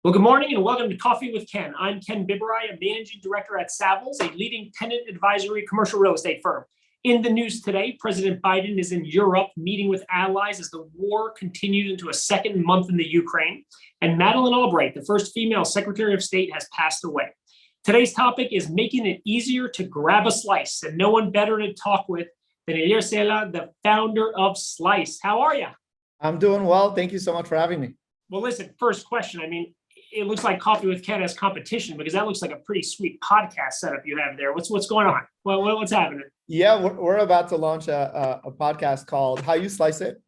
Well, good morning and welcome to Coffee with Ken. I'm Ken Biberai, a managing director at Savills, a leading tenant advisory commercial real estate firm. In the news today, President Biden is in Europe meeting with allies as the war continues into a second month in the Ukraine. And Madeleine Albright, the first female Secretary of State, has passed away. Today's topic is making it easier to grab a slice, and no one better to talk with than Elir Sela, the founder of Slice. How are you? I'm doing well. Thank you so much for having me. Well, listen, first question. It looks like Coffee with Ken has competition because that looks like a pretty sweet podcast setup you have there. What's going on? What's happening? Yeah, we're about to launch a podcast called How You Slice It.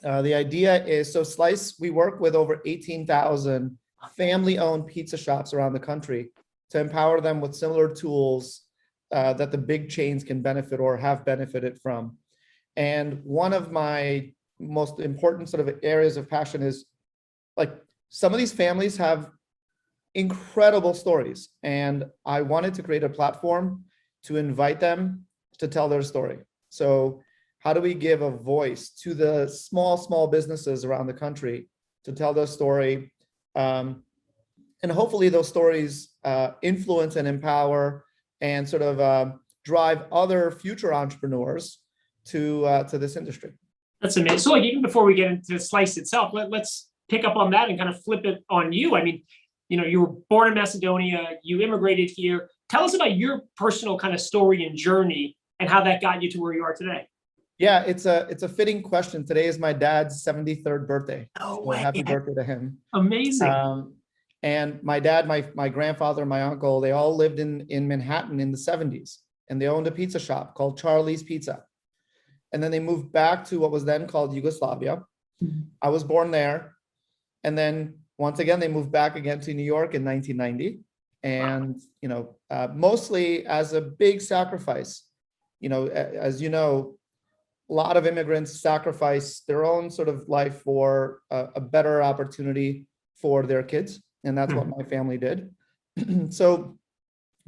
The idea is, so Slice, we work with over 18,000 family-owned pizza shops around the country to empower them with similar tools that the big chains can benefit or have benefited from. And one of my most important sort of areas of passion is, like, some of these families have incredible stories, and I wanted to create a platform to invite them to tell their story. So how do we give a voice to the small businesses around the country to tell their story? And hopefully those stories influence and empower and sort of drive other future entrepreneurs to this industry. That's amazing. So, like, even before we get into Slice itself, let's pick up on that and kind of flip it on you. You were born in Macedonia, you immigrated here. Tell us about your personal kind of story and journey and how that got you to where you are today. Yeah, it's a fitting question. Today is my dad's 73rd birthday. Oh, so happy birthday to him. Amazing. And my dad, my grandfather, my uncle, they all lived in Manhattan in the 70s, and they owned a pizza shop called Charlie's Pizza. And then they moved back to what was then called Yugoslavia. Mm-hmm. I was born there. And then once again, they moved back again to New York in 1990. And, mostly as a big sacrifice. As you know, a lot of immigrants sacrifice their own sort of life for a better opportunity for their kids. And that's what my family did. So,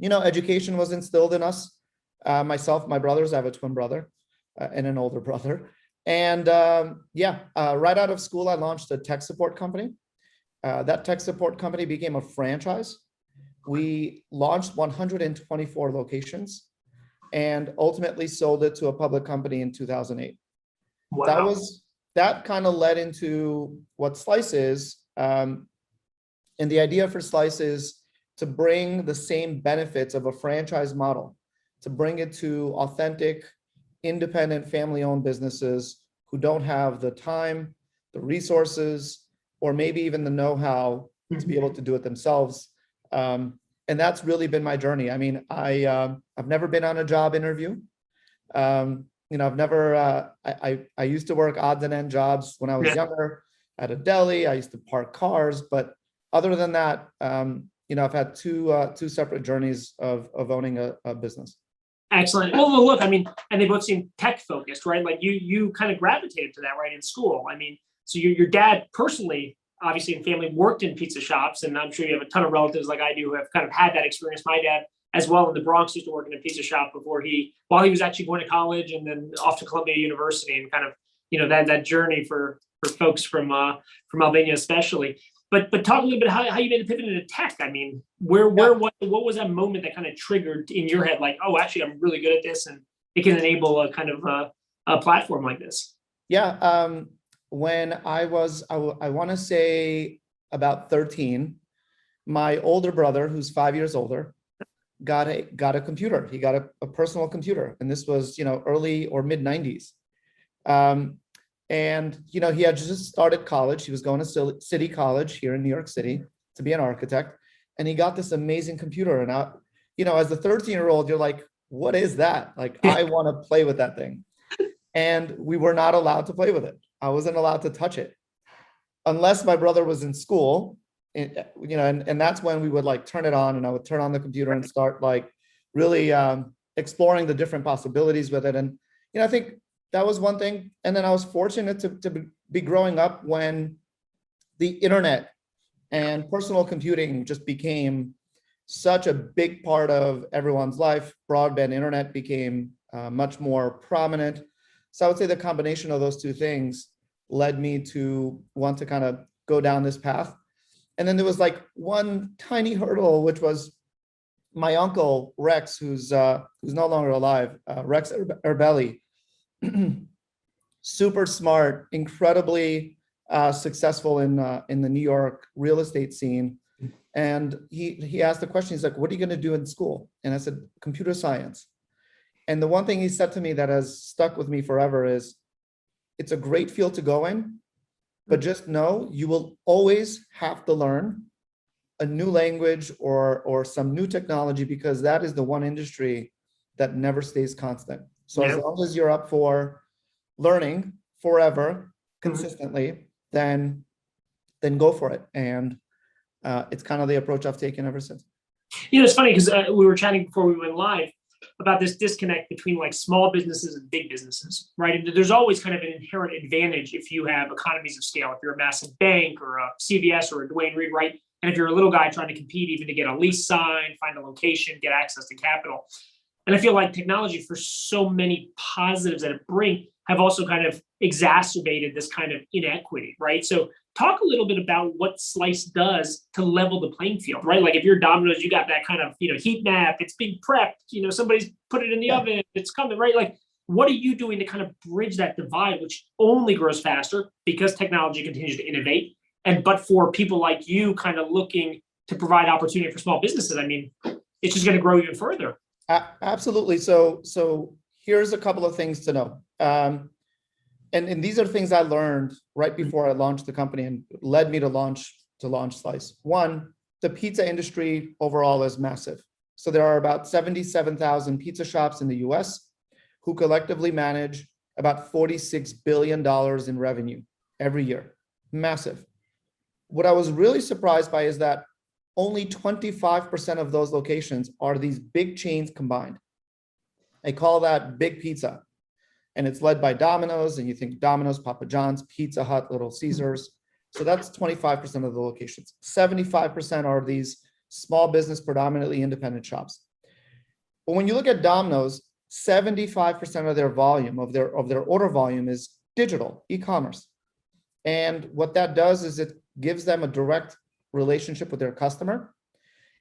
education was instilled in us. Myself, my brothers, I have a twin brother and an older brother. And right out of school, I launched a tech support company. That tech support company became a franchise. We launched 124 locations and ultimately sold it to a public company in 2008. Wow. That kind of led into what Slice is. And the idea for Slice is to bring the same benefits of a franchise model, to bring it to authentic, independent, family-owned businesses who don't have the time, the resources, or maybe even the know-how to be able to do it themselves. And that's really been my journey. I've never been on a job interview. I've never, I used to work odds and end jobs when I was younger at a deli. I used to park cars, but other than that, I've had two separate journeys of owning a business. Excellent. Well, look, and they both seem tech focused, right? Like you kind of gravitated to that, right, in school. So your dad personally, obviously in family, worked in pizza shops, and I'm sure you have a ton of relatives like I do who have kind of had that experience. My dad, as well, in the Bronx, used to work in a pizza shop while he was actually going to college and then off to Columbia University, and kind of, that journey for folks from Albania especially. But talk a little bit how you made a pivot into tech. What was that moment that kind of triggered in your head, like, oh, actually, I'm really good at this, and it can enable a kind of a platform like this? Yeah. When I want to say about 13, my older brother, who's 5 years older, got a computer. He got a personal computer, and this was early or mid 90s. And he had just started college. He was going to City College here in New York City to be an architect, and he got this amazing computer. And as a 13-year-old, you're like, what is that? Like, I want to play with that thing. And we were not allowed to play with it. I wasn't allowed to touch it unless my brother was in school. And that's when we would like turn it on, and I would turn on the computer and start like really exploring the different possibilities with it. And I think that was one thing. And then I was fortunate to be growing up when the internet and personal computing just became such a big part of everyone's life. Broadband internet became much more prominent. So I would say the combination of those two things led me to want to kind of go down this path. And then there was like one tiny hurdle, which was my uncle Rex, who's no longer alive, Rex Erbelli, super smart, incredibly successful in the New York real estate scene. And he asked the question, he's like, what are you going to do in school? And I said, computer science. And the one thing he said to me that has stuck with me forever is, it's a great field to go in, but just know you will always have to learn a new language or some new technology, because that is the one industry that never stays constant. So as long as you're up for learning forever, consistently, then go for it. And it's kind of the approach I've taken ever since. It's funny because we were chatting before we went live about this disconnect between like small businesses and big businesses, right? And there's always kind of an inherent advantage if you have economies of scale, if you're a massive bank or a CVS or a Dwayne Reed, right? And if you're a little guy trying to compete, even to get a lease signed, find a location, get access to capital. And I feel like technology, for so many positives that it brings, have also kind of exacerbated this kind of inequity, right? So talk a little bit about what Slice does to level the playing field, right? Like if you're Domino's, you got that kind of, heat map, it's being prepped, somebody's put it in the oven, it's coming, right? Like, what are you doing to kind of bridge that divide, which only grows faster because technology continues to innovate? But for people like you kind of looking to provide opportunity for small businesses, I mean, it's just going to grow even further. Absolutely. So here's a couple of things to know. And these are things I learned right before I launched the company and led me to launch Slice. One, the pizza industry overall is massive. So there are about 77,000 pizza shops in the US who collectively manage about $46 billion in revenue every year. Massive. What I was really surprised by is that only 25% of those locations are these big chains combined. I call that big pizza. And it's led by Domino's, and you think Domino's, Papa John's, Pizza Hut, Little Caesars. So that's 25% of the locations. 75% are these small business, predominantly independent shops. But when you look at Domino's, 75% of their volume, of their order volume, is digital, e-commerce. And what that does is it gives them a direct relationship with their customer.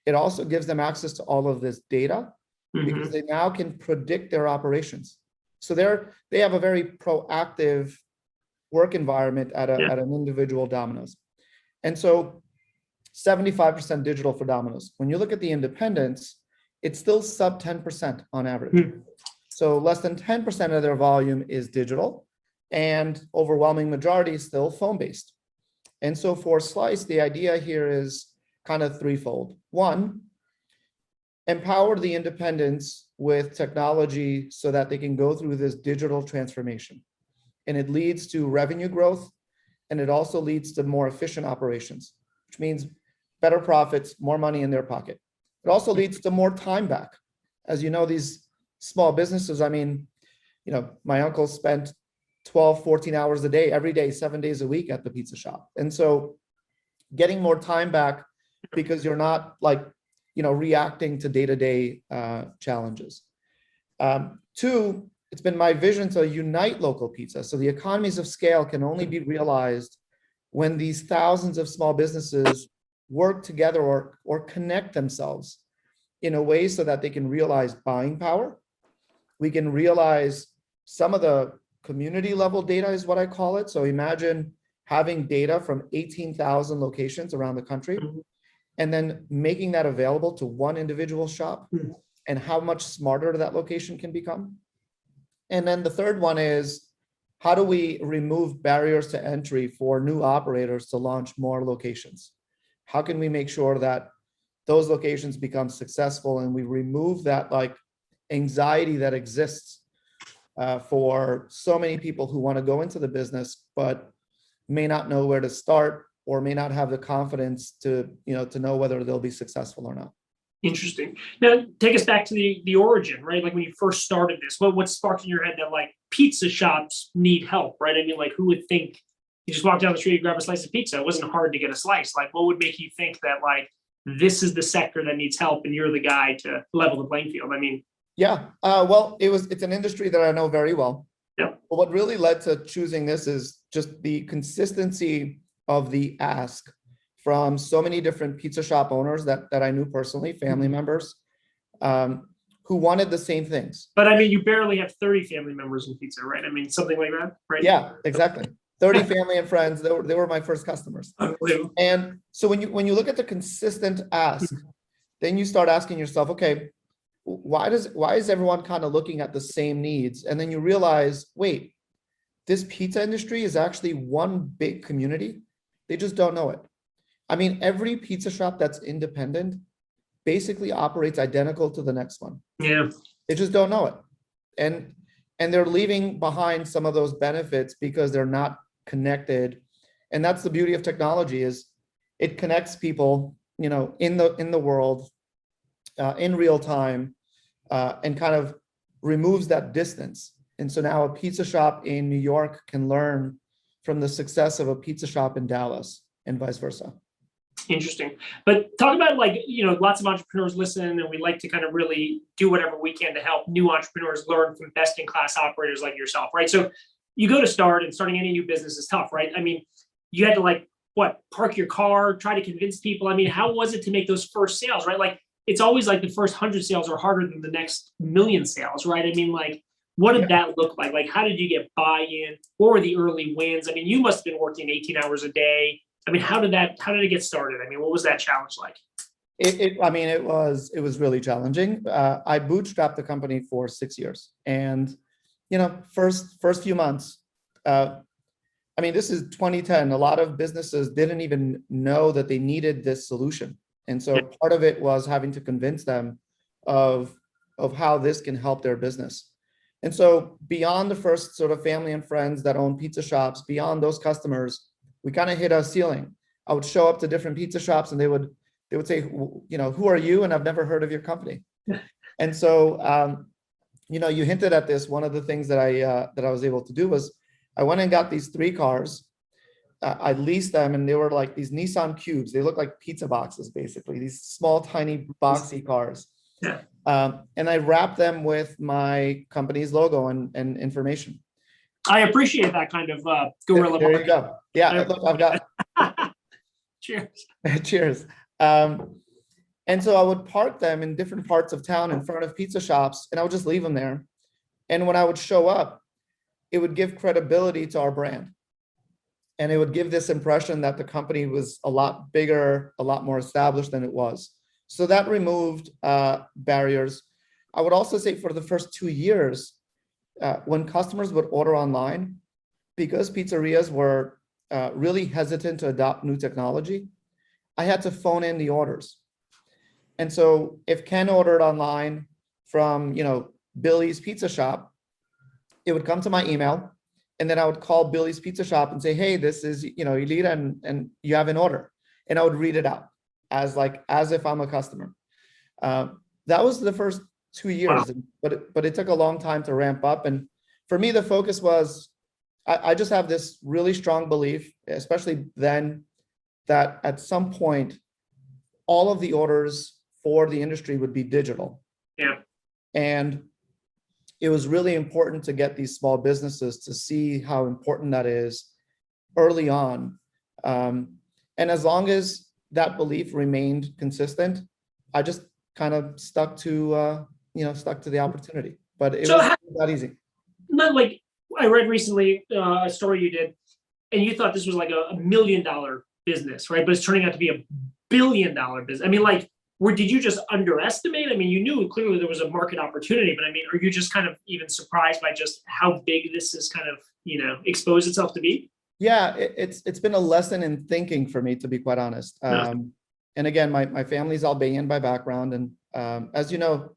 It also gives them access to all of this data, because they now can predict their operations. So they have a very proactive work environment at an individual Domino's. And so 75% digital for Domino's. When you look at the independents, it's still sub 10% on average. So less than 10% of their volume is digital, and overwhelming majority is still phone-based. And so for Slice, the idea here is kind of threefold. One, empower the independents with technology so that they can go through this digital transformation. And it leads to revenue growth, and it also leads to more efficient operations, which means better profits, more money in their pocket. It also leads to more time back. As you know, these small businesses, I mean, my uncle spent 12, 14 hours a day, every day, 7 days a week at the pizza shop. And so getting more time back because you're not reacting to day-to-day challenges. Two, it's been my vision to unite local pizza. So the economies of scale can only be realized when these thousands of small businesses work together or connect themselves in a way so that they can realize buying power. We can realize some of the community level data is what I call it. So imagine having data from 18,000 locations around the country, and then making that available to one individual shop, and how much smarter that location can become. And then the third one is, how do we remove barriers to entry for new operators to launch more locations? How can we make sure that those locations become successful, and we remove that anxiety that exists for so many people who want to go into the business, but may not know where to start, or may not have the confidence to know whether they'll be successful or not. Interesting. Now, take us back to the origin, right? Like when you first started this, what sparked in your head that pizza shops need help, right? I mean, who would think you just walk down the street, you grab a slice of pizza? It wasn't hard to get a slice. What would make you think that this is the sector that needs help, and you're the guy to level the playing field? I mean, yeah. Well, it's an industry that I know very well. Yeah. But what really led to choosing this is just the consistency of the ask from so many different pizza shop owners that I knew personally, family members, who wanted the same things. But I mean, you barely have 30 family members in pizza, right? I mean, something like that, right? Yeah, exactly. 30 family and friends, they were my first customers. Unbelievable. And so when you look at the consistent ask, then you start asking yourself, okay, why is everyone kind of looking at the same needs? And then you realize, wait, this pizza industry is actually one big community. They just don't know it. I mean, every pizza shop that's independent basically operates identical to the next one. Yeah. They just don't know it. And they're leaving behind some of those benefits because they're not connected. And that's the beauty of technology, is it connects people, you know, in the world, in real time, and kind of removes that distance. And so now a pizza shop in New York can learn from the success of a pizza shop in Dallas and vice versa. Interesting. But talk about, like, you know, lots of entrepreneurs listen, and we like to kind of really do whatever we can to help new entrepreneurs learn from best in class operators like yourself, right? So you go to start, and starting any new business is tough, right? I mean, you had to, like, what, park your car, try to convince people. I mean, how was it to make those first sales, right? Like, it's always like the first 100 sales are harder than the next million sales, right? I mean, like, what did that look like? Like, how did you get buy-in? What were the early wins? I mean, you must have been working 18 hours a day. I mean, how did it get started? I mean, what was that challenge like? I mean, it was really challenging. I bootstrapped the company for 6 years, and you know, first few months, I mean, this is 2010. A lot of businesses didn't even know that they needed this solution, and so part of it was having to convince them of how this can help their business. And so beyond the first sort of family and friends that own pizza shops, beyond those customers, we kind of hit a ceiling. I would show up to different pizza shops, and they would say, you know, who are you? And I've never heard of your company. And so, you know, you hinted at this. One of the things that I was able to do was I went and got these 3 cars. I leased them, and they were like these Nissan Cubes. They look like pizza boxes, basically, these small, tiny, boxy cars. Yeah. And I wrapped them with my company's logo and information. I appreciate that kind of guerrilla There you marketing. go. Yeah, look, I've got. Cheers. Cheers. And so I would park them in different parts of town in front of pizza shops, and I would just leave them there. And when I would show up, it would give credibility to our brand. And it would give this impression that the company was a lot bigger, a lot more established than it was. So that removed barriers. I would also say for the first 2 years, when customers would order online, because pizzerias were really hesitant to adopt new technology, I had to phone in the orders. And so if Ken ordered online from, you know, Billy's Pizza Shop, it would come to my email, and then I would call Billy's Pizza Shop and say, hey, this is, you know, Elita, and you have an order. And I would read it out as if I'm a customer. That was the first 2 years, wow. but it took a long time to ramp up. And for me, the focus was, I just have this really strong belief, especially then, that at some point, all of the orders for the industry would be digital. Yeah. And it was really important to get these small businesses to see how important that is early on. And as long as that belief remained consistent, I just kind of stuck to the opportunity. But it was not easy. Not like, I read recently a story you did, and you thought this was like a $1 million business, right? But it's turning out to be $1 billion business. I mean, like, did you just underestimate? I mean, you knew clearly there was a market opportunity, but I mean, are you just kind of even surprised by just how big this is kind of, you know, exposed itself to be? Yeah, it's been a lesson in thinking for me, to be quite honest. And again, my family's Albanian by background, and as you know,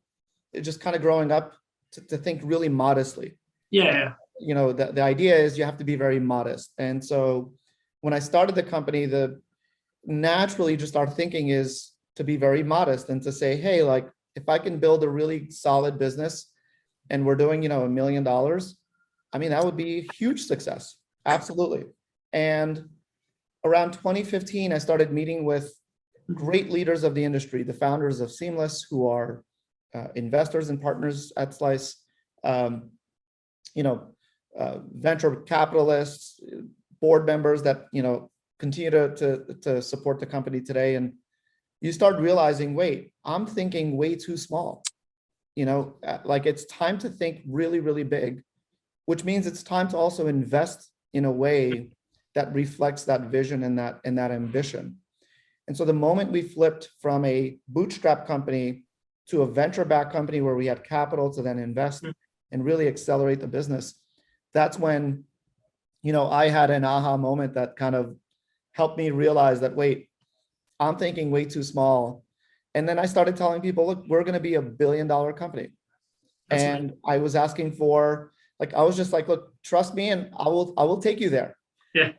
just kind of growing up to think really modestly. Yeah. You know, the idea is you have to be very modest. And so when I started the company, the naturally just our thinking is to be very modest and to say, hey, like, if I can build a really solid business and we're doing, you know, $1 million, I mean, that would be a huge success. Absolutely. And around 2015, I started meeting with great leaders of the industry, the founders of Seamless, who are investors and partners at Slice, you know, venture capitalists, board members that, you know, continue to support the company today. And you start realizing, wait, I'm thinking way too small. Like it's time to think really, really big, which means it's time to also invest in a way that reflects that vision and that ambition. And so the moment we flipped from a bootstrap company to a venture-backed company where we had capital to then invest and really accelerate the business, that's when, I had an aha moment that kind of helped me realize that, wait, I'm thinking way too small. And then I started telling people, look, we're going to be $1 billion company. That's And I was asking for, I was just like, look, trust me, and I will take you there. Yeah.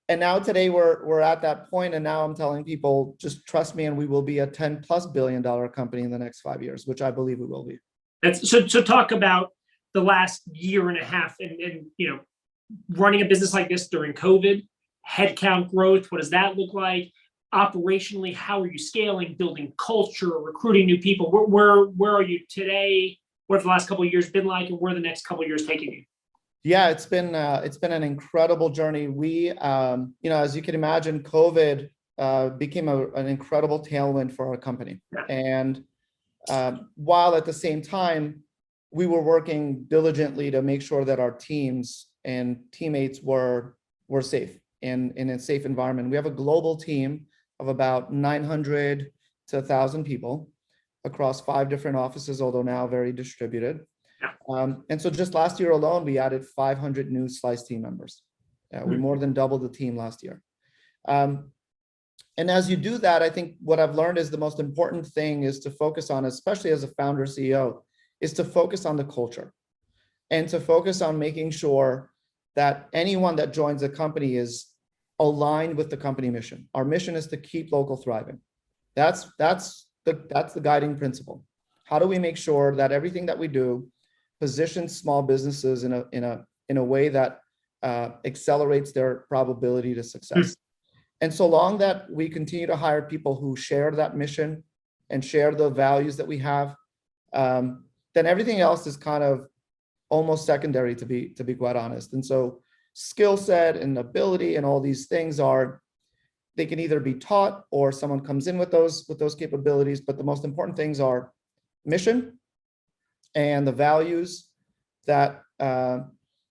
And now today we're at that point, and now I'm telling people, just trust me, and we will be a $10+ billion company in the next 5 years, which I believe we will be. That's so talk about the last year and a half and running a business like this during COVID, headcount growth. What does that look like? Operationally, how are you scaling, building culture, recruiting new people? Where are you today? What have the last couple of years been like, and where are the next couple of years taking you? Yeah, it's been an incredible journey. We, as you can imagine, COVID became an incredible tailwind for our company. Yeah. And while at the same time, we were working diligently to make sure that our teams and teammates were safe and in a safe environment. We have a global team of about 900 to 1,000 people across 5 different offices, although now very distributed. And so just last year alone, we added 500 new Slice team members. We more than doubled the team last year. And as you do that, I think what I've learned is the most important thing is to focus on, especially as a founder CEO, is to focus on the culture and to focus on making sure that anyone that joins a company is aligned with the company mission. Our mission is to keep local thriving. That's the guiding principle. How do we make sure that everything that we do positions small businesses in a way that accelerates their probability to success? And so long that we continue to hire people who share that mission and share the values that we have, then everything else is kind of almost secondary, to be quite honest. And so skill set and ability and all these things they can either be taught or someone comes in with those capabilities. But the most important things are mission and the values that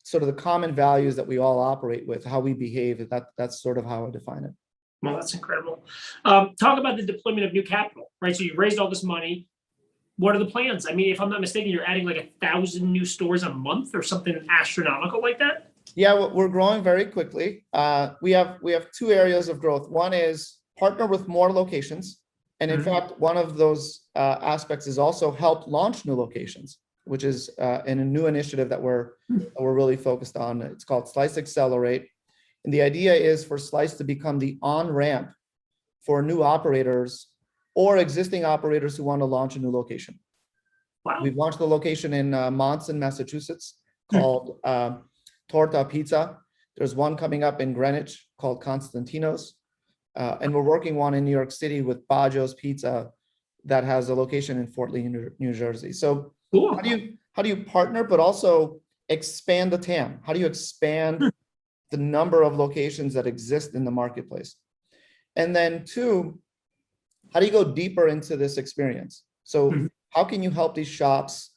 sort of the common values that we all operate with, how we behave. That's sort of how I define it. Well, that's incredible. Talk about the deployment of new capital, right? So you raised all this money. What are the plans? I mean, if I'm not mistaken, you're adding like 1,000 new stores a month or something astronomical like that? Yeah, we're growing very quickly. We have 2 areas of growth. One is partner with more locations. And in fact, one of those aspects is also help launch new locations, which is in a new initiative that we're really focused on. It's called Slice Accelerate. And the idea is for Slice to become the on-ramp for new operators or existing operators who want to launch a new location. Wow. We've launched a location in Monson, Massachusetts called Torta Pizza. There's one coming up in Greenwich called Constantino's. And we're working one in New York City with Baggio's Pizza that has a location in Fort Lee, New Jersey. So cool. How do you partner, but also expand the TAM? How do you expand the number of locations that exist in the marketplace? And then 2, how do you go deeper into this experience? So how can you help these shops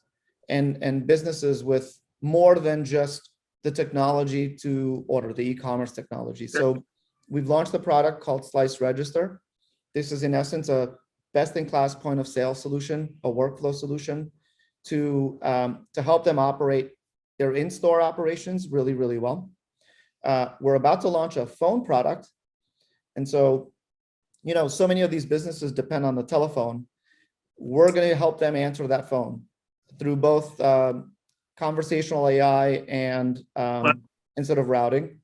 and businesses with more than just the technology to order, the e-commerce technology? So we've launched a product called Slice Register. This is in essence a best-in-class point of sale solution, a workflow solution to help them operate their in-store operations really, really well. We're about to launch a phone product. And so, so many of these businesses depend on the telephone. We're going to help them answer that phone through both conversational AI and sort of routing.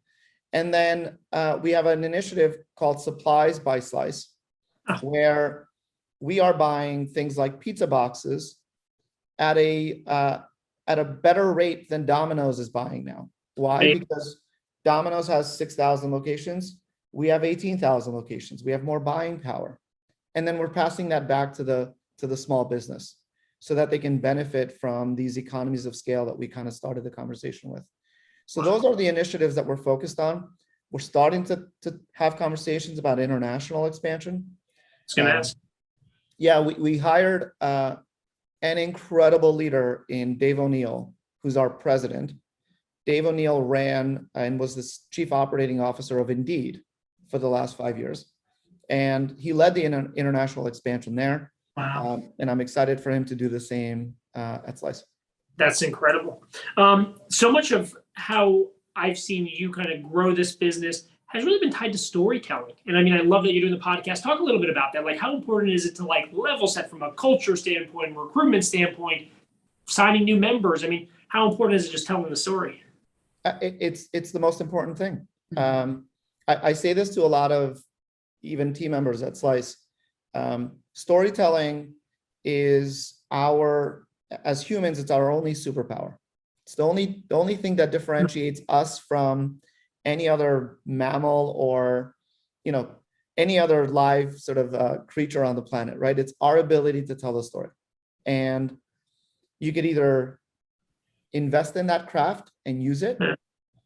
And then we have an initiative called Supplies by Slice, where we are buying things like pizza boxes at a better rate than Domino's is buying now. Why? Because Domino's has 6,000 locations. We have 18,000 locations. We have more buying power. And then we're passing that back to the small business so that they can benefit from these economies of scale that we kind of started the conversation with. So those are the initiatives that we're focused on. We're starting to have conversations about international expansion. I was gonna ask. Yeah, we hired an incredible leader in Dave O'Neill, who's our president. Dave O'Neill ran and was the chief operating officer of Indeed for the last 5 years. And he led the international expansion there. Wow. And I'm excited for him to do the same at Slice. That's incredible. So much of how I've seen you kind of grow this business has really been tied to storytelling. And I mean, I love that you're doing the podcast. Talk a little bit about that. Like, how important is it to like level set from a culture standpoint, recruitment standpoint, signing new members? I mean, how important is it just telling the story? It's the most important thing. I say this to a lot of even team members at Slice. Storytelling is as humans, it's our only superpower. It's the only thing that differentiates us from any other mammal or, any other live sort of creature on the planet, right? It's our ability to tell the story. And you could either invest in that craft and use it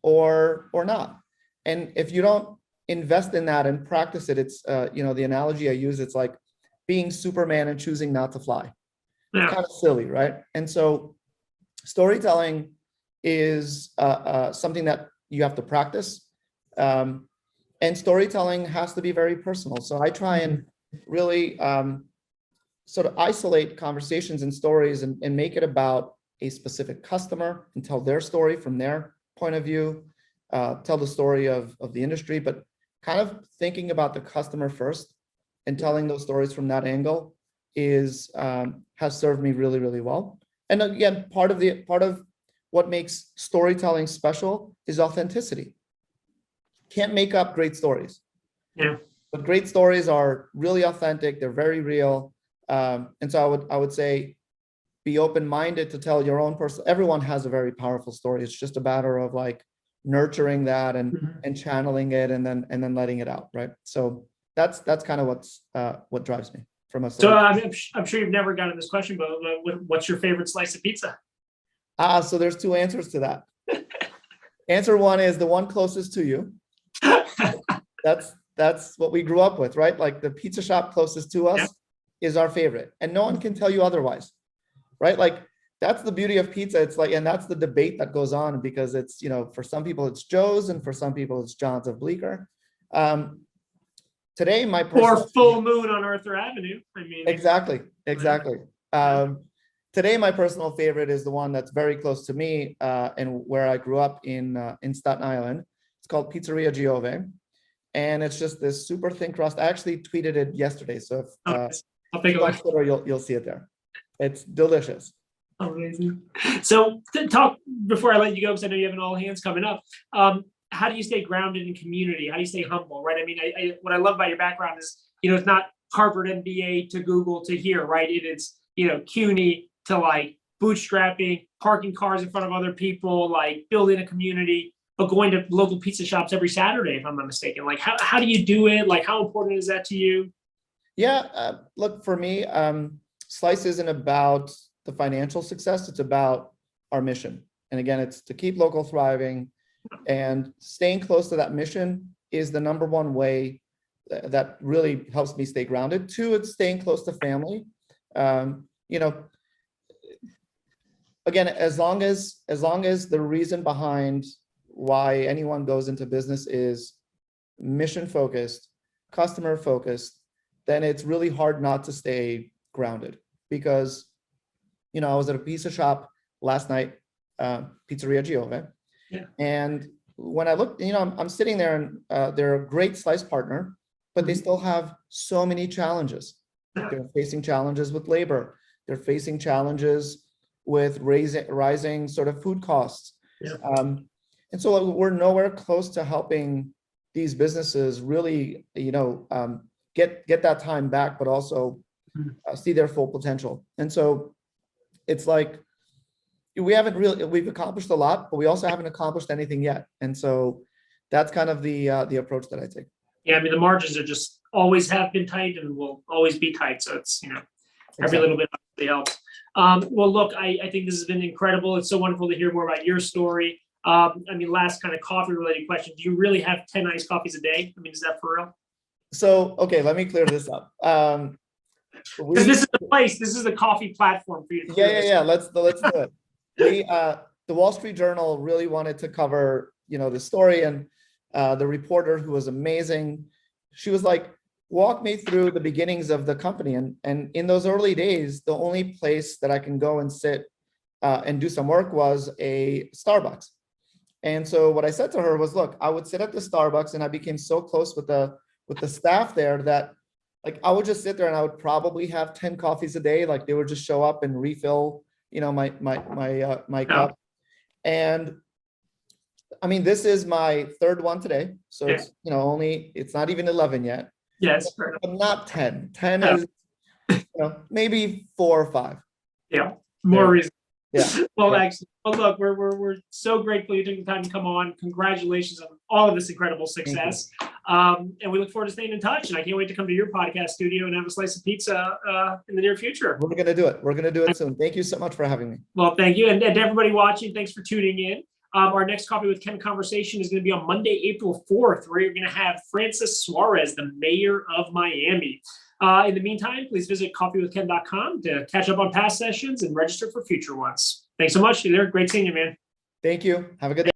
or not. And if you don't invest in that and practice it, it's, the analogy I use, it's like being Superman and choosing not to fly. Yeah. It's kind of silly, right? And so storytelling is something that you have to practice. And storytelling has to be very personal. So I try and really sort of isolate conversations and stories and make it about a specific customer and tell their story from their point of view, tell the story of the industry, but kind of thinking about the customer first and telling those stories from that angle has served me really, really well. And again, part of what makes storytelling special is authenticity. Can't make up great stories. Yeah. But great stories are really authentic. They're very real. And so I would say, be open-minded to tell your own personal. Everyone has a very powerful story. It's just a matter of like nurturing that and channeling it and then letting it out, right? So that's kind of what drives me from a So story. I'm sure you've never gotten this question, but what's your favorite slice of pizza? So there's two answers to that. Answer one is the one closest to you. That's what we grew up with, right? Like the pizza shop closest to us is our favorite, and no one can tell you otherwise, right? Like that's the beauty of pizza. It's like, and that's the debate that goes on because it's, for some people it's Joe's and for some people it's John's of Bleecker. Today, my personal Or Full Moon on Arthur Avenue. I mean, exactly. Today, my personal favorite is the one that's very close to me and where I grew up in Staten Island. It's called Pizzeria Giove, and it's just this super thin crust. I actually tweeted it yesterday, so if I'll take a look. Twitter, you'll see it there. It's delicious. Amazing. So to talk before I let you go, because I know you have an all hands coming up. How do you stay grounded in community? How do you stay humble, right? I mean, what I love about your background is, it's not Harvard MBA to Google to here, right? It is, CUNY to like bootstrapping, parking cars in front of other people, like building a community, but going to local pizza shops every Saturday, if I'm not mistaken. Like, how do you do it? Like, how important is that to you? Yeah, look, for me, Slice isn't about the financial success. It's about our mission. And again, it's to keep local thriving, and staying close to that mission is the number one way that really helps me stay grounded. Two, it's staying close to family. Again, as long as the reason behind why anyone goes into business is mission focused, customer focused, then it's really hard not to stay grounded. Because, I was at a pizza shop last night, Pizzeria Giove. Yeah. And when I looked, I'm sitting there and they're a great Slice partner, but they still have so many challenges. They're facing challenges with labor. They're facing challenges with rising sort of food costs. Yeah. And so we're nowhere close to helping these businesses really, get that time back, but also see their full potential. And so it's like, we've accomplished a lot, but we also haven't accomplished anything yet. And so that's kind of the approach that I take. Yeah, I mean, the margins are just always have been tight and will always be tight. So it's, every little bit obviously helps. Well, look, I think this has been incredible. It's so wonderful to hear more about your story. I mean, last kind of coffee related question. Do you really have 10 iced coffees a day? I mean, is that for real? So, okay, let me clear this up. Because this is the place, this is the coffee platform for you to clear this. Yeah. Let's do it. The Wall Street Journal really wanted to cover, the story, and the reporter, who was amazing, she was like, walk me through the beginnings of the company. And in those early days, the only place that I can go and sit and do some work was a Starbucks. And so what I said to her was, look, I would sit at the Starbucks, and I became so close with the staff there that, like, I would just sit there and I would probably have 10 coffees a day. Like, they would just show up and refill, my cup. And I mean, this is my third one today. So it's, it's not even 11 yet. Yes. Fair enough. But not 10. 10 Yeah. is, maybe 4 or 5. Yeah. More Yeah. reason. Yeah. Well, Yeah. actually, well, look, we're so grateful you took the time to come on. Congratulations on all of this incredible success. And we look forward to staying in touch. And I can't wait to come to your podcast studio and have a slice of pizza in the near future. We're going to do it. We're going to do it soon. Thank you so much for having me. Well, thank you. And to everybody watching, thanks for tuning in. Our next Coffee with Ken conversation is going to be on Monday, April 4th, where you're going to have Francis Suarez, the mayor of Miami. In the meantime, please visit coffeewithken.com to catch up on past sessions and register for future ones. Thanks so much. You're there. Great seeing you, man. Thank you. Have a good day.